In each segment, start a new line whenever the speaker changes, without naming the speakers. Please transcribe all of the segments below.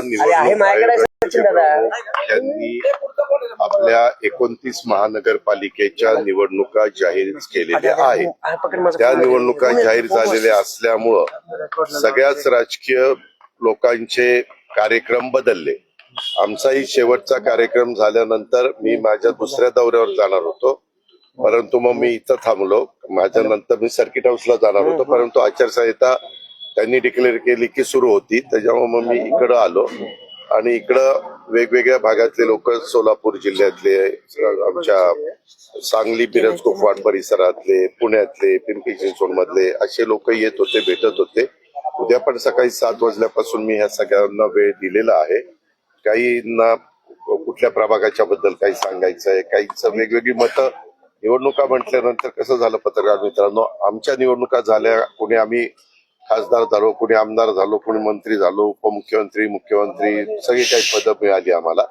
निवडणूक आयोगाचे प्रमुख यांनी आपल्या 29 महानगरपालिकेच्या निवडणुका जाहीर केलेल्या आहेत। त्या निवडणुका जाहीर झालेल्या असल्यामुळं सगळ्याच राजकीय लोकांचे कार्यक्रम बदलले। आमचाही शेवटचा कार्यक्रम झाल्यानंतर मी माझ्या दुसऱ्या दौऱ्यावर जाणार होतो, परंतु मग मी इथं थांबलो। माझ्या नंतर मी सर्किट हाऊसला जाणार होतो, परंतु आचारसंहिता त्यांनी डिक्लेअर केली की सुरू होती, त्याच्यामुळे मग मी इकडं आलो आणि इकडं वेगवेगळ्या भागातले लोक, सोलापूर जिल्ह्यातले, आमच्या सांगली मिरज कुपवाड परिसरातले, पुण्यातले, पिंपरी चिंचवड मधले असे लोक येत होते, भेटत होते। उद्या पण सकाळी 7 वाजल्यापासून मी ह्या सगळ्यांना वेळ दिलेला आहे। काहींना कुठल्या प्रभागाच्या बद्दल काही सांगायचं आहे, काहींचं वेगवेगळी मतं। निवडणुका म्हटल्यानंतर कसं झालं पत्रकार मित्रांनो, आमच्या निवडणुका झाल्या, कोणी आम्ही खासदार झालो, कोणी आमदार झालो, कोणी मंत्री झालो, उपमुख्यमंत्री, मुख्यमंत्री, सगळी काही पदं मिळाली आम्हाला।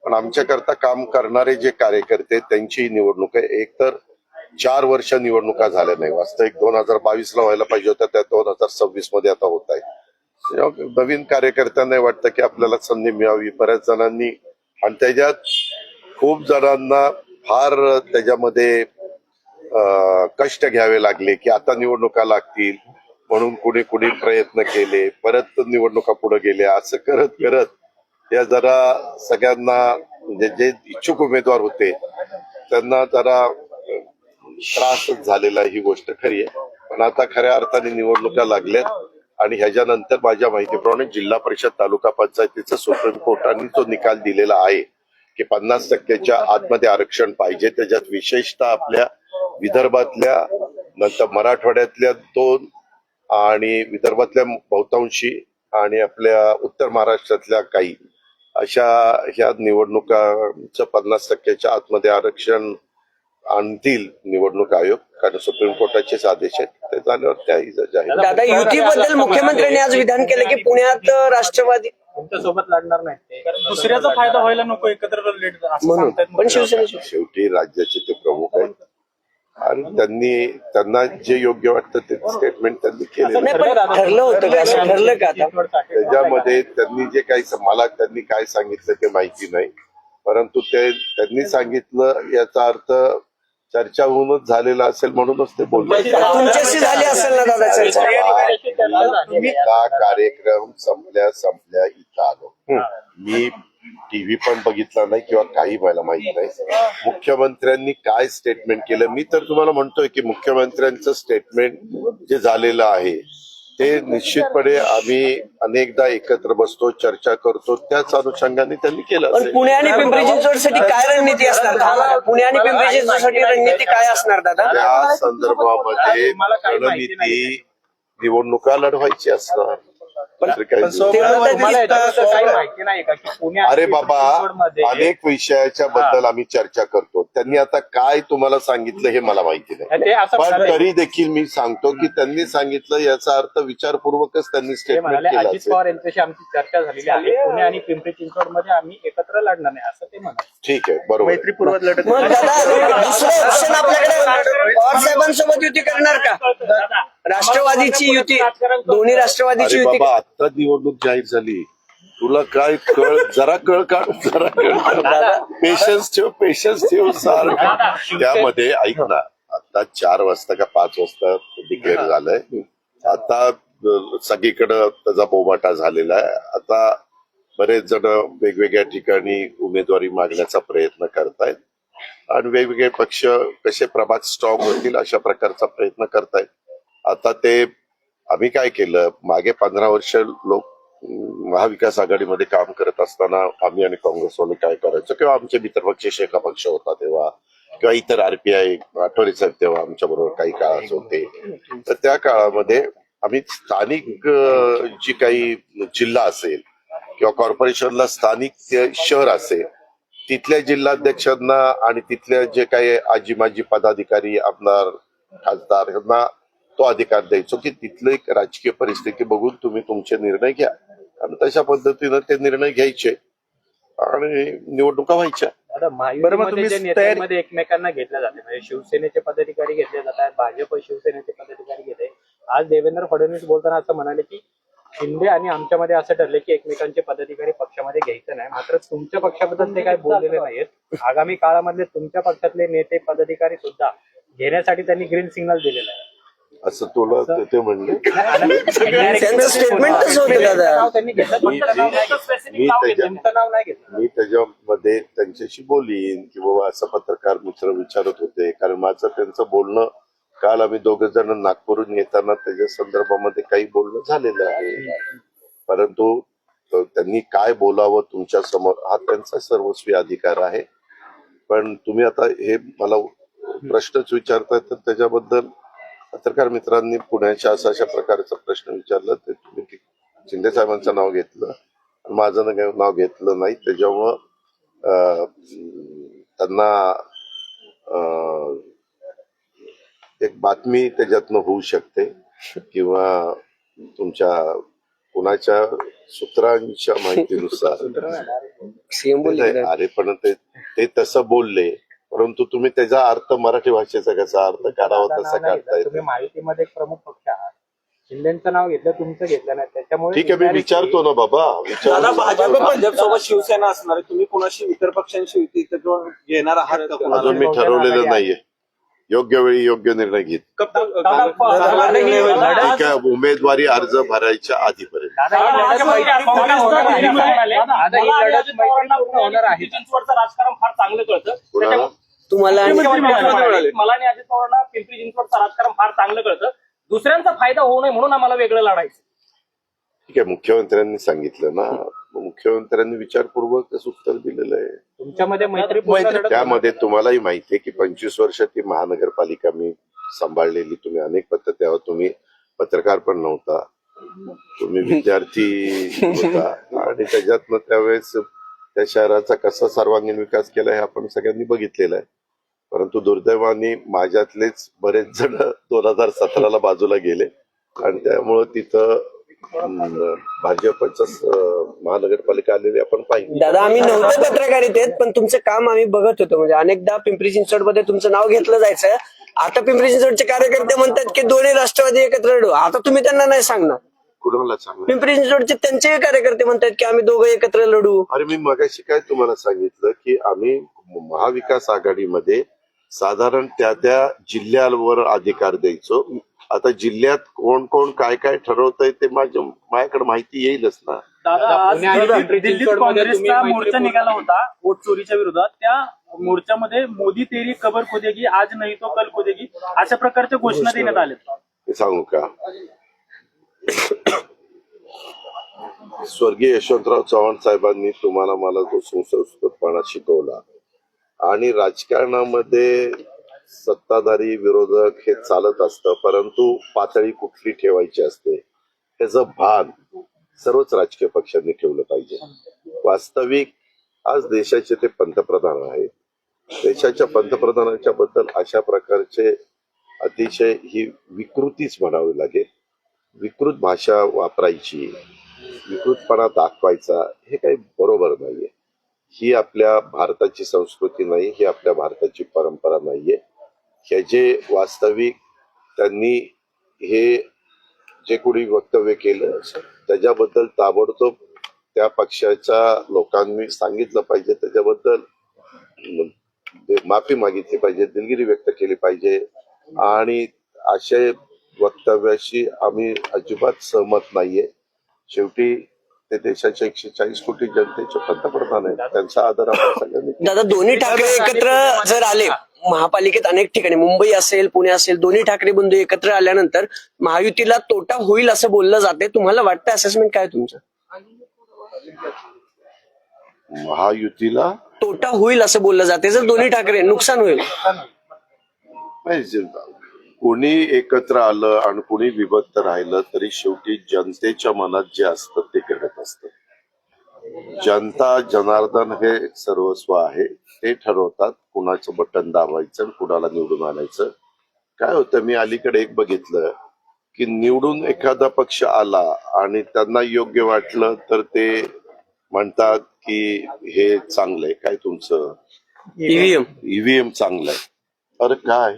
पण आमच्याकरता काम करणारे जे कार्यकर्ते त्यांची निवडणूक आहे। एक तर 4 वर्ष निवडणुका झाल्या नाही, वास्तविक 2022 व्हायला पाहिजे होत्या, त्या 2026 मध्ये आता होत आहे। नवीन कार्यकर्त्यांना वाटतं की आपल्याला संधी मिळावी, बऱ्याच जणांनी, आणि त्याच्यात खूप जणांना फार त्याच्यामध्ये कष्ट घ्यावे लागले की आता निवडणुका लागतील म्हणून कुणी कुणी प्रयत्न केले, परत निवडणुका पुढे गेल्या। असं करत करत या जरा सगळ्यांना, म्हणजे जे इच्छुक उमेदवार होते त्यांना जरा त्रासच झालेला, ही गोष्ट खरी आहे। पण आता खऱ्या अर्थाने निवडणुका लागल्यात आणि ह्याच्यानंतर माझ्या माहितीप्रमाणे जिल्हा परिषद तालुका पंचायतीचा सुप्रीम कोर्टाने जो निकाल दिलेला आहे की 50%च्या आतमध्ये आरक्षण पाहिजे। त्याच्यात विशेषतः आपल्या विदर्भातल्या, नंतर मराठवाड्यातल्या 2 आणि विदर्भातल्या बहुतांशी आणि आपल्या उत्तर महाराष्ट्रातल्या काही अशा ह्या निवडणुकांचं 50%च्या आतमध्ये आरक्षण आणतील निवडणूक आयोग, कारण सुप्रीम कोर्टाचेच आदेश आहेत। ते झाल्यावर त्याही जाहीर।
दादा, युतीबद्दल मुख्यमंत्र्यांनी आज विधान केलं की पुण्यात राष्ट्रवादी
सोबत लढणार नाही, दुसऱ्याचा फायदा व्हायला नको, एकत्र
म्हणून। पण
शेवटी राज्याचे ते प्रमुख आहेत आणि त्यांना जे योग्य वाटतं ते स्टेटमेंट त्यांनी केलं।
ठरलं होतं का, असं ठरलं का आता?
त्याच्यामध्ये त्यांनी जे काही, मला त्यांनी काय सांगितलं ते माहिती नाही, परंतु त्यांनी सांगितलं याचा अर्थ चर्चा होऊनच झालेला असेल म्हणूनच ते बोलले।
तुमच्याशी झाली असेल ना दादा चर्चा?
कार्यक्रम संपल्या इथं आलो मी, टीव्ही पण बघितला नाही किंवा काही मला माहित नाही मुख्यमंत्र्यांनी काय स्टेटमेंट केलं। मी तर तुम्हाला म्हणतोय की मुख्यमंत्र्यांचं स्टेटमेंट जे झालेलं आहे ते निश्चितपणे आम्ही अनेकदा एकत्र बसतो, चर्चा करतो, त्याच अनुषंगाने त्यांनी केलं।
पण पुणे आणि पिंपरी चिंचवडसाठी काय रणनीती असणार? पुणे आणि पिंपरी चिंचवडसाठी रणनीती काय असणार दादा?
त्या संदर्भामध्ये रणनीती निवडणुका लढवायची असणार। अरे बाबा, अनेक विषयाच्या बद्दल आम्ही चर्चा करतो, त्यांनी आता काय तुम्हाला सांगितलं हे मला माहिती नाही, पण तरी देखील मी सांगतो की त्यांनी सांगितलं याचा अर्थ विचारपूर्वकच त्यांनी स्टेटमेंट केलं।
अजित पवार यांच्याशी आमची चर्चा झालेली आहे, पुणे आणि पिंपरी चिंचवड मध्ये आम्ही एकत्र लढणार नाही असं ते म्हणाले।
ठीक आहे, बरोबर,
मैत्रीपूर्वक लढत।
मग दादा, दुसरं ऑप्शन आपल्याकडे पवार साहेबांसोबत युती करणार का? राष्ट्रवादीची युती, दोन्ही राष्ट्रवादीची युती।
बाबा, आता निवडणूक जाहीर झाली, तुला काय जरा कळ पेशन्स ठेव सार। त्यामध्ये ऐक ना, आता 4 वाजता का 5 वाजता डिक्लेअर झालंय, आता सगळीकडं त्याचा बोमाटा झालेला आहे। आता बरेच जण वेगवेगळ्या ठिकाणी उमेदवारी मागण्याचा प्रयत्न करतायत आणि वेगवेगळे पक्ष कसे प्रभाग स्ट्रॉंग होतील अशा प्रकारचा प्रयत्न करतायत। आता ते आम्ही काय केलं, मागे 15 वर्ष लोक महाविकास आघाडीमध्ये काम करत असताना आम्ही आणि काँग्रेसवाले काय करायचो, किंवा आमचे मित्रपक्ष शेका पक्ष होता तेव्हा, किंवा इतर आरपीआय आठवले साहेब तेव्हा आमच्या बरोबर काही काळात होते, तर त्या काळामध्ये आम्ही स्थानिक जी काही जिल्हा असेल किंवा कॉर्पोरेशनला स्थानिक शहर असेल, तिथल्या जिल्हाध्यक्षांना आणि तिथल्या जे काही आजी माजी पदाधिकारी, आमदार, खासदार यांना तो अधिकार द्यायचो की तिथली एक राजकीय परिस्थिती बघून तुम्ही तुमचे निर्णय घ्या, आणि तशा पद्धतीनं ते निर्णय घ्यायचे आणि निवडणुका व्हायच्या।
नेत्यांमध्ये एकमेकांना घेतल्या जाते, म्हणजे शिवसेनेचे पदाधिकारी घेतले जातात, भाजप शिवसेनेचे पदाधिकारी घेते। आज देवेंद्र फडणवीस बोलताना असं म्हणाले की शिंदे आणि आमच्यामध्ये असं ठरलं की एकमेकांचे पदाधिकारी पक्षामध्ये घ्यायचं नाही. मात्र तुमच्या पक्षाबद्दल ते काही बोललेले नाहीत. आगामी काळामधले तुमच्या पक्षातले नेते पदाधिकारी सुद्धा घेण्यासाठी त्यांनी ग्रीन सिग्नल दिलेला आहे.
असं तुला ते म्हणले.
त्यांचं स्टेटमेंटच होतं दादा.
त्यांनी घेतलं, तुमचं नाव नाही घेतलं.
मी त्याच्यामध्ये त्यांच्याशी बोलीन की बाबा असं पत्रकार मित्र विचारत होते, कारण माझं त्यांचं बोलणं काल आम्ही दोघं जण नागपूरहून येताना त्याच्या संदर्भामध्ये काही बोलणं झालेलं आहे. परंतु त्यांनी काय बोलावं तुमच्या समोर हा त्यांचा सर्वस्वी अधिकार आहे. पण तुम्ही आता हे मला प्रश्नच विचारताय, तर त्याच्याबद्दल पत्रकार मित्रांनी पुण्याच्या अशा प्रकारचा प्रश्न विचारला, ते तुम्ही शिंदे साहेबांचं नाव घेतलं, माझं नाव घेतलं नाही. त्याच्यामुळं त्यांना एक बातमी त्याच्यातनं होऊ शकते किंवा तुमच्या कुणाच्या सूत्रांच्या माहितीनुसार
सीएम बोलले
नाही, अरे पण ते तसं बोलले, परंतु तुम्ही त्याचा अर्थ मराठी भाषेचा कसा अर्थ काढावा तसा काढताय.
तुम्ही माहितीमध्ये एक प्रमुख पक्ष आहात. शिंदेचं नाव घेतलं, तुमचं घेतलं नाही, त्याच्यामुळे
ठीक आहे, मी विचारतो ना बाबा,
भाजप सोबत शिवसेना असणार आहे, तुम्ही कोणाशी इतर पक्षांशी युती घेणार आहात का? कोणाला?
अजून मी ठरवलेलं नाहीये. योग्य वेळी योग्य निर्णय घेत.
कब तक-
ठीक आहे, उमेदवारी अर्ज भरायच्या आधीपर्यंत.
चिंचवडचं राजकारण फार चांगलं कळतं.
कुणाला?
तुम्हाला आणि-
मला आणि अजित पवारांना पिंपरी चिंचवडचं राजकारण फार चांगलं कळतं. दुसऱ्यांचा फायदा होऊ नये म्हणून आम्हाला वेगळं लढायचं.
ठीक आहे, मुख्यमंत्र्यांनी सांगितलं ना, मुख्यमंत्र्यांनी विचारपूर्वक उत्तर दिलेलं आहे.
तुमच्यामध्ये मैत्रीपूर्ण लढत
त्यामध्ये तुम्हालाही माहिती आहे की 25 वर्ष ती महानगरपालिका मी सांभाळलेली. तुम्ही अनेक तेव्हा तुम्ही पत्रकार पण नव्हता, तुम्ही विद्यार्थी होता, आणि त्याच्यातनं त्यावेळेस त्या शहराचा कसा सर्वांगीण विकास केला हे आपण सगळ्यांनी बघितलेलं आहे. परंतु दुर्दैवाने माझ्यातलेच बरेच जण 2017ला बाजूला गेले आणि त्यामुळं तिथं भाजपच महानगरपालिका आलेली आपण पाहिजे.
दादा आम्ही नव्हते पत्रकारितेत, पण तुमचं काम आम्ही बघत होतो. म्हणजे अनेकदा पिंपरी चिंचवड मध्ये तुमचं नाव घेतलं जायचं. आता पिंपरी चिंचवडचे कार्यकर्ते म्हणतात की दोन्ही राष्ट्रवादी एकत्र लढू. आता तुम्ही त्यांना नाही सांगणार.
कुणाला सांगा?
पिंपरी चिंचवडचे त्यांचे कार्यकर्ते म्हणतात की आम्ही दोघं एकत्र लढू.
अरे मी मगाशी काय तुम्हाला सांगितलं की आम्ही महाविकास आघाडीमध्ये साधारण त्या जिल्ह्यावर अधिकार द्यायचो. आता जिल्ह्यात कोण कोण काय काय ठरवतंय ते माझ्याकडे माहिती येईलच ना.
दादा, आज
पुणे आणि पिंपरी
दिल्लीत
चिंचवडमध्ये तुम्ही
काँग्रेसचा मोर्चा
मैत्रीपूर्ण-
निघाला होता वोट चोरीच्या विरोधात. त्या मोर्चामध्ये मोदी तेरी कबर खोदेगी, आज नाही तो कल खोदेगी, अशा प्रकारच्या घोषणा देण्यात आल्या.
हे सांगू का, स्वर्गीय यशवंतराव चव्हाण साहेबांनी तुम्हाला मला जो सुसंस्कृतपणा शिकवला, आणि राजकारणामध्ये सत्ताधारी विरोधक हे चालत असतं, परंतु पातळी कुठली ठेवायची असते त्याचं भान सर्वच राजकीय पक्षांनी ठेवलं पाहिजे. वास्तविक आज देशाचे ते पंतप्रधान आहेत. देशाच्या पंतप्रधानांच्या बद्दल अशा प्रकारचे अतिशय ही विकृतीच म्हणावी लागेल, विकृत भाषा वापरायची, विकृतपणा दाखवायचा, हे काही बरोबर नाहीये. ही आपल्या भारताची संस्कृती नाही, ही आपल्या भारताची परंपरा नाहीये. ह्याचे वास्तविक त्यांनी हे जे कोणी वक्तव्य केलं त्याच्याबद्दल ताबडतोब त्या पक्षाच्या लोकांनी सांगितलं पाहिजे, त्याच्याबद्दल माफी मागितली पाहिजे, दिलगिरी व्यक्त केली पाहिजे. आणि अशा वक्तव्याशी आम्ही अजिबात सहमत नाहीये. शेवटी ते देशाच्या 140 कोटी जनतेचे पंतप्रधान आहेत, त्यांचा आदर आपण सगळ्यांनी.
दादा दोन्ही ठाकरे एकत्र जर आले महापालिकेत, अनेक ठिकाणी मुंबई असेल पुणे असेल, दोन्ही ठाकरे बंधू एकत्र आल्यानंतर महायुतीला तोटा होईल असं बोललं जाते. तुम्हाला वाटतं असेसमेंट काय तुमचं?
महायुतीला
तोटा होईल असं बोललं जाते जर दोन्ही ठाकरे, नुकसान होईल.
कोणी एकत्र आलं आणि कोणी विभक्त राहिलं तरी शेवटी जनतेच्या मनात जे असतं ते घडत असतं. जनता जनार्दन हे सर्वस्व आहे, ते ठरवतात कुणाचं बटन दाबायचं कुणाला निवडून आणायचं. काय होतं, मी अलीकडे एक बघितलं की निवडून एखादा पक्ष आला आणि त्यांना योग्य वाटलं तर ते म्हणतात की हे चांगलंय, काय तुमचं ईव्हीएम चांगलंय. अरे काय,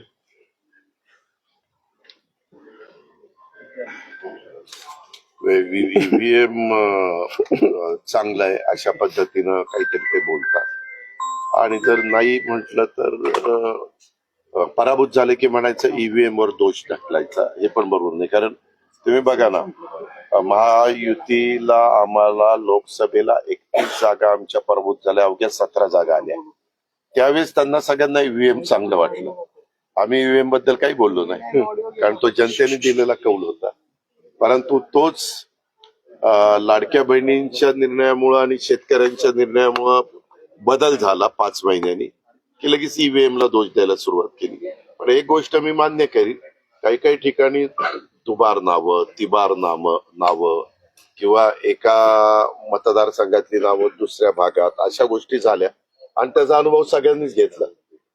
ईव्हीएम चांगलं आहे अशा पद्धतीनं काहीतरी ते बोलतात. आणि जर नाही म्हटलं तर पराभूत झाले की म्हणायचं ईव्हीएम वर दोष ढकलायचा, हे पण बरोबर नाही. कारण तुम्ही बघा ना, महायुतीला आम्हाला लोकसभेला 31 जागा आमच्या पराभूत झाल्या, अवघ्या 17 जागा आल्या. त्यावेळेस त्यांना सगळ्यांना ईव्हीएम चांगलं वाटलं. आम्ही ईव्हीएम बद्दल काही बोललो नाही, कारण तो जनतेने दिलेला कौल होता. परंतु तोच लाडक्या बहिणींच्या निर्णयामुळं आणि शेतकऱ्यांच्या निर्णयामुळं बदल झाला 5 महिन्यांनी, की लगेच ईव्हीएम ला दोष द्यायला सुरुवात केली. पण एक गोष्ट मी मान्य करीन, काही काही ठिकाणी दुबार नावं, तिबार नावं किंवा एका मतदारसंघातली नावं दुसऱ्या भागात, अशा गोष्टी झाल्या आणि त्याचा अनुभव सगळ्यांनीच घेतला.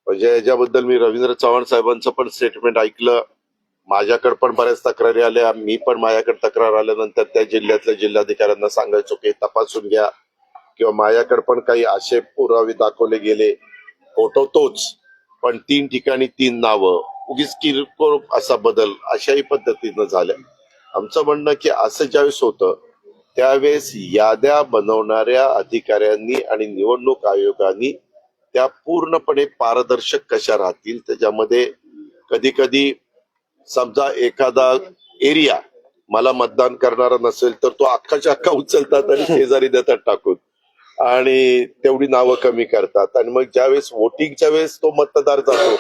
म्हणजे याच्याबद्दल मी रवींद्र चव्हाण साहेबांचं पण स्टेटमेंट ऐकलं. माझ्याकडे पण बऱ्याच तक्रारी आल्या. मी पण माझ्याकडे तक्रार आल्यानंतर त्या जिल्ह्यातल्या जिल्हाधिकाऱ्यांना सांगायचो की तपासून घ्या, किंवा माझ्याकडे पण काही असे पुरावे दाखवले गेले. फोटो तोच, पण 3 ठिकाणी 3 नावं, उगीच किरकोळ असा बदल, अशाही पद्धतीनं झाल्या. आमचं म्हणणं की असं ज्यावेळेस होतं त्यावेळेस याद्या बनवणाऱ्या अधिकाऱ्यांनी आणि निवडणूक आयोगाने त्या पूर्णपणे पारदर्शक कशा राहतील, त्याच्यामध्ये कधी कधी समजा एखादा एरिया मला मतदान करणारा नसेल तर तो अख्खाच्या अख्खा उचलतात आणि शेजारी देतात टाकून, आणि तेवढी नावं कमी करतात. आणि मग ज्यावेळेस वोटिंगच्या वेळेस तो मतदार जातो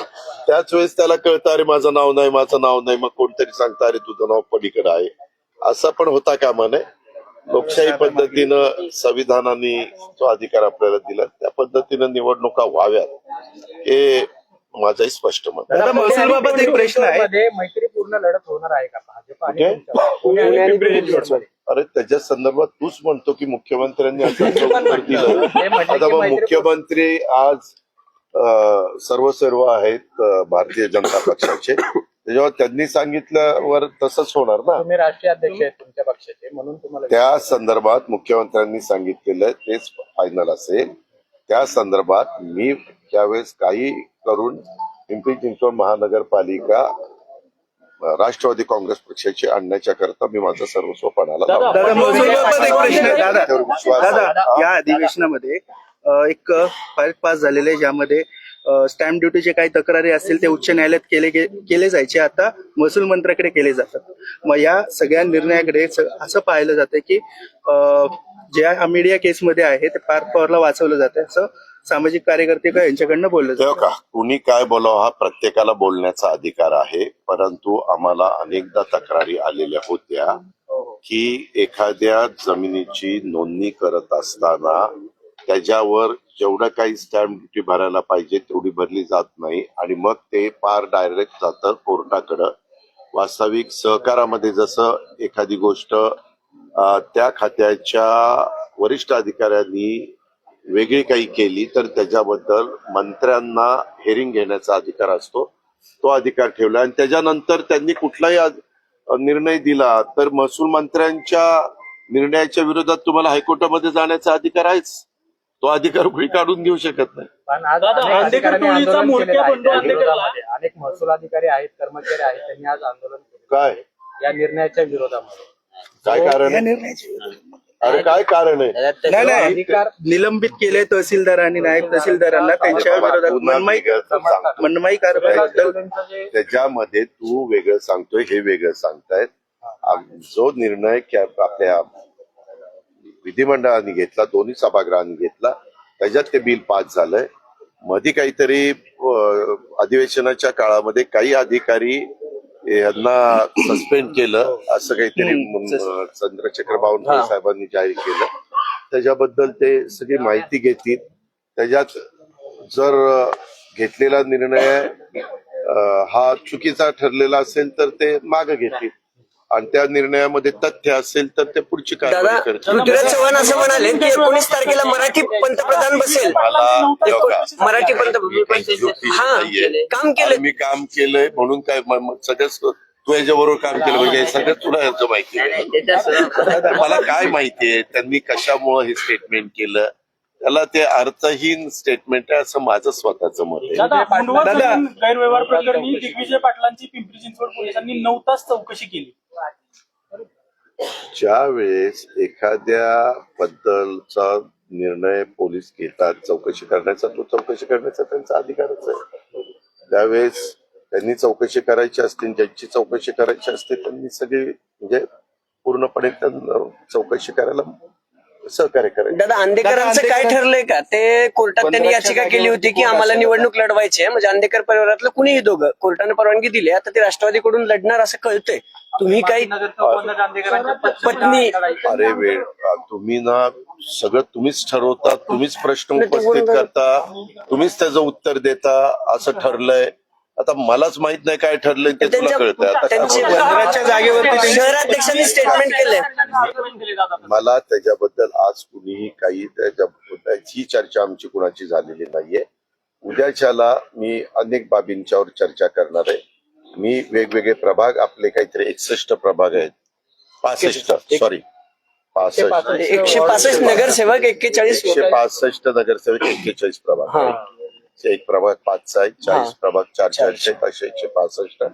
त्याच वेळेस त्याला कळतं अरे माझं नाव नाही, मग कोणतरी सांगतं अरे तुझं नाव पलीकडे आहे. असं पण होता कामा नये. लोकशाही पद्धतीनं संविधानाने जो अधिकार आपल्याला दिला त्या पद्धतीनं निवडणुका व्हाव्यात, हे माझंही स्पष्ट मत आहे.
दादा, महसूलबाबत एक प्रश्न आहे, मैत्रीपूर्ण लढत होणार आहे का भाजप आणि तुमच्या? पुणे आणि पिंपरी चिंचवड.
अरे त्याच्या संदर्भात तूच म्हणतो की मुख्यमंत्र्यांनी असं उत्तर दिलं. आता मग मुख्यमंत्री आज सर्व आहेत भारतीय जनता पक्षाचे, त्याच्यावर त्यांनी सांगितल्यावर तसंच होणार ना.
तुम्ही राष्ट्रीय अध्यक्ष आहेत तुमच्या पक्षाचे, म्हणून तुम्हाला
त्या संदर्भात मुख्यमंत्र्यांनी सांगितलेलं तेच फायनल असेल. त्या संदर्भात मी त्यावेळेस काही करून पिंपरी चिंचवड महानगरपालिका राष्ट्रवादी काँग्रेस पक्षाची आणण्याच्या करता मी माझं सर्वस्व पणाला लावलं.
दादा, महसूलबाबत एक प्रश्न आहे.
त्यावर विश्वास
दादा,
आहे.
या अधिवेशनामध्ये एक फाईल पास झालेले आहे, ज्यामध्ये स्टॅम्प ड्युटीचे काही तक्रारी असतील ते उच्च न्यायालयात केले जायचे, आता महसूल मंत्र्याकडे केले जातात. मग या सगळ्या निर्णयाकडे असं पाहिलं जातं की ज्या मीडिया केसमध्ये आहे ते पार्थ पवारला वाचवलं जातं, असं सामाजिक कार्यकर्ते का यांच्याकडनं बोललं
तेव्हा
जातं.
का कुणी काय बोलावं हा प्रत्येकाला बोलण्याचा अधिकार आहे. परंतु आम्हाला अनेकदा तक्रारी आलेल्या होत्या की एखाद्या जमिनीची नोंदणी करत असताना त्याच्यावर जेवढं काही स्टॅम्प ड्युटी भरायला पाहिजे तेवढी भरली जात नाही, आणि मग ते पार डायरेक्ट जातं कोर्टाकडं. वास्तविक सहकारामध्ये जसं एखादी गोष्ट त्या खात्याच्या वरिष्ठ अधिकाऱ्यांनी वेगळी काही केली तर त्याच्याबद्दल मंत्र्यांना हेरिंग घेण्याचा अधिकार असतो, तो अधिकार ठेवला. आणि त्याच्यानंतर त्यांनी कुठलाही निर्णय दिला तर महसूल मंत्र्यांच्या निर्णयाच्या विरोधात तुम्हाला हायकोर्टामध्ये जाण्याचा अधिकार आहेच. तो अधिकार कुणी काढून घेऊ शकत नाही.
पण आज
दादा,
अनेक
आंबेडकर
अधिकाऱ्यांनी
टोळीचा
आंदोलन
म्होरक्या
केलेलं आहे.
बंधू
त्या
आंबेडकर
विरोधामध्ये अनेक महसूल अधिकारी आहेत, कर्मचारी आहेत, त्यांनी आज आंदोलन केलं
काय
या निर्णयाच्या विरोधामध्ये.
काय कारण
या
आहे?
निर्णयाचे
अरे काय कारण आहे?
नाही
अधिकार
निलंबित केले तहसीलदार आणि नायब तहसीलदारांना, त्यांच्या विरोधात मनमाई कारवाईबद्दल.
त्याच्यामध्ये तू वेगळं सांगतोय, हे वेगळं सांगतायत. जो निर्णय आपल्या विधिमंडळाने घेतला, दोन्ही सभागृहांनी घेतला, त्याच्यात ते बिल पास झालंय. मध्ये काहीतरी अधिवेशनाच्या काळामध्ये काही अधिकारी यांना सस्पेंड केलं असं काहीतरी चंद्रशेखर बावनकुळे साहेबांनी जाहीर केलं. त्याच्याबद्दल ते सगळी माहिती घेतील. त्याच्यात जर घेतलेला निर्णय हा चुकीचा ठरलेला असेल तर ते मागे घेतील, आणि त्या निर्णयामध्ये तथ्य असेल तर ते पुढची
दादा,
कारवाई करतील.
पृथ्वीराज चव्हाण असं म्हणाले की 19 तारखेला मराठी पंतप्रधान बसेल. मराठी पंतप्रधान हा काम केलं.
मी काम केलंय म्हणून काय सगळंच तू याच्याबरोबर काम केलं म्हणजे सगळं तुला याचं माहिती आहे. मला काय माहितीये त्यांनी कशामुळे हे स्टेटमेंट केलं, त्याला ते अर्थहीन स्टेटमेंट आहे असं माझं स्वतःचं मत आहे.
दादा, मुंडवा जमीन गैरव्यवहार प्रकरणी दिग्विजय पाटलांची पिंपरी चिंचवड पोलिसांनी 9 तास चौकशी केली.
ज्या वेळेस एखाद्या बद्दलचा निर्णय पोलीस घेतात चौकशी करण्याचा, तो चौकशी करण्याचा त्यांचा अधिकारच आहे. त्यावेळेस त्यांनी चौकशी करायची असते, ज्यांची चौकशी करायची असते त्यांनी सगळी म्हणजे पूर्णपणे त्यांना चौकशी करायला सहकार्य करायचं.
दादा अंधेकरांचं काय ठरलंय का? ते कोर्टात त्यांनी याचिका केली होती की आम्हाला निवडणूक लढवायची आहे, म्हणजे अंधेकर परिवारातलं कुणीही दोघं, कोर्टाने परवानगी दिली. आता ते राष्ट्रवादीकडून लढणार असं कळतंय. तुम्ही काही पत्नी
अरे वेळ तुम्ही ना सगळं तुम्हीच ठरवता, तुम्हीच प्रश्न उपस्थित करता, तुम्हीच त्याचं उत्तर देता. असं ठरलंय. आता मलाच माहित नाही काय ठरलंय ते तुला कळतंय.
त्यांच्या जागेवरती शहराध्यक्षांनी स्टेटमेंट केलंय.
मला त्याच्याबद्दल आज कुणीही काही त्याच्याबद्दल चर्चा आमची कुणाची झालेली नाहीये. उद्याच्याला मी अनेक बाबींच्यावर चर्चा करणार आहे. मी वेगवेगळे प्रभाग, आपले काहीतरी 61 प्रभाग आहेत, 65
नगरसेवक 41
165 नगरसेवक 41 प्रभाग आहेत. एक प्रभाग 5चा आहे, 40 प्रभाग 4चे, असे 165.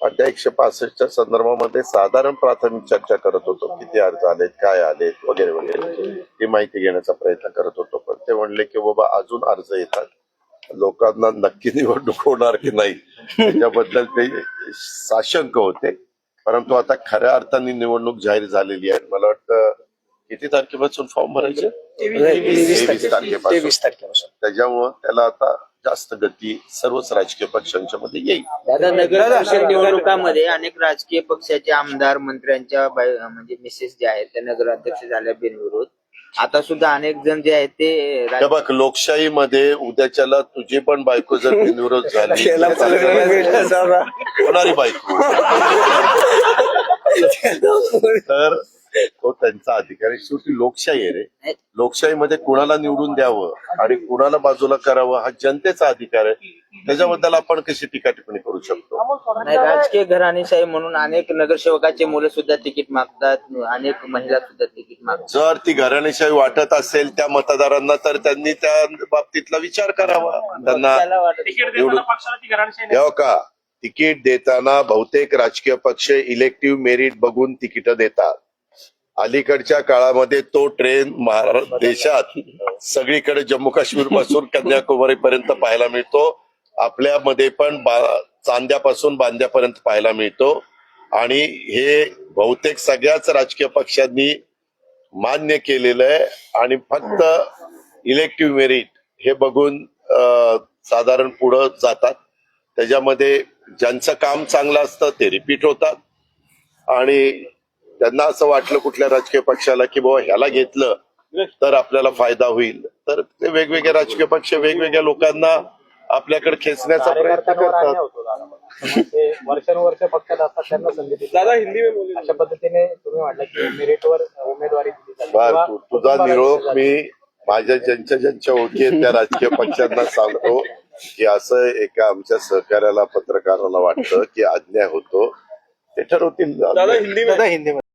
आणि त्या 165च्या संदर्भामध्ये साधारण प्राथमिक चर्चा करत होतो. किती अर्ज आलेत, काय आलेत वगैरे वगैरे ही माहिती घेण्याचा प्रयत्न करत होतो. पण ते म्हणले की बाबा अजून अर्ज येतात, लोकांना नक्की निवडणूक होणार की नाही त्याच्याबद्दल ते साशंक होते. परंतु आता खऱ्या अर्थाने निवडणूक जाहीर झालेली आहे. मला वाटतं किती तारखेपासून फॉर्म भरायचे? 23 तारखेपासून. त्याच्यामुळं त्याला आता जास्त गती सर्वच राजकीय पक्षांच्या मध्ये येईल.
दादा नगर परिषद निवडणुकांमध्ये अनेक राजकीय पक्षाचे आमदार मंत्र्यांच्या म्हणजे मिसेस जे आहेत त्या नगराध्यक्ष झाल्या बिनविरोध. आता सुद्धा अनेक जण जे आहेत ते
बघ, लोकशाहीमध्ये उद्याच्याला तुझी पण बायको जर बिनविरोध झाली होणारी बायको तर तो त्यांचा अधिकार आहे. शेवटी लोकशाही आहे रे. लोकशाहीमध्ये कुणाला निवडून द्यावं आणि कुणाला बाजूला करावं हा जनतेचा अधिकार आहे. त्याच्याबद्दल आपण कशी टीका टिप्पणी करू शकतो?
नाही, राजकीय घराणेशाही म्हणून अनेक नगरसेवकाचे मुलं सुद्धा तिकीट मागतात, अनेक महिला सुद्धा तिकीट मागतात.
जर ती घराणेशाही वाटत असेल त्या मतदारांना तर त्यांनी त्या बाबतीतला विचार करावा. त्यांना हो का, तिकीट देताना बहुतेक राजकीय पक्ष इलेक्टिव्ह मेरिट बघून तिकीट देतात. अलीकडच्या काळामध्ये तो ट्रेन देशात सगळीकडे जम्मू काश्मीर पासून कन्याकुमारी पर्यंत पाहायला मिळतो. आपल्यामध्ये पण चांद्यापासून बांद्यापर्यंत पाहायला मिळतो. आणि हे बहुतेक सगळ्याच राजकीय पक्षांनी मान्य केलेलं आहे. आणि फक्त इलेक्टिव्ह मेरिट हे बघून साधारण पुढं जातात. त्याच्यामध्ये ज्यांचं काम चांगलं असतं ते रिपीट होतात. आणि त्यांना असं वाटलं कुठल्या राजकीय पक्षाला की बाबा ह्याला घेतलं तर आपल्याला फायदा होईल, तर ते वेगवेगळे राजकीय पक्ष वेगवेगळ्या लोकांना आपल्याकडे खेचण्याचा प्रयत्न करतात.
ते वर्षानुवर्ष पक्षात असतात त्यांना संधी दिली. अशा पद्धतीने तुम्ही म्हटलं की मेरिटवर उमेदवारी दिली जाते.
बर, तुझा निरोप मी माझ्या ज्यांच्या ओळखी आहेत त्या राजकीय पक्षांना सांगतो की असं एका आमच्या सहकार्याला पत्रकाराला वाटतं की अन्याय होतो, ते ठरवतील.
हिंदी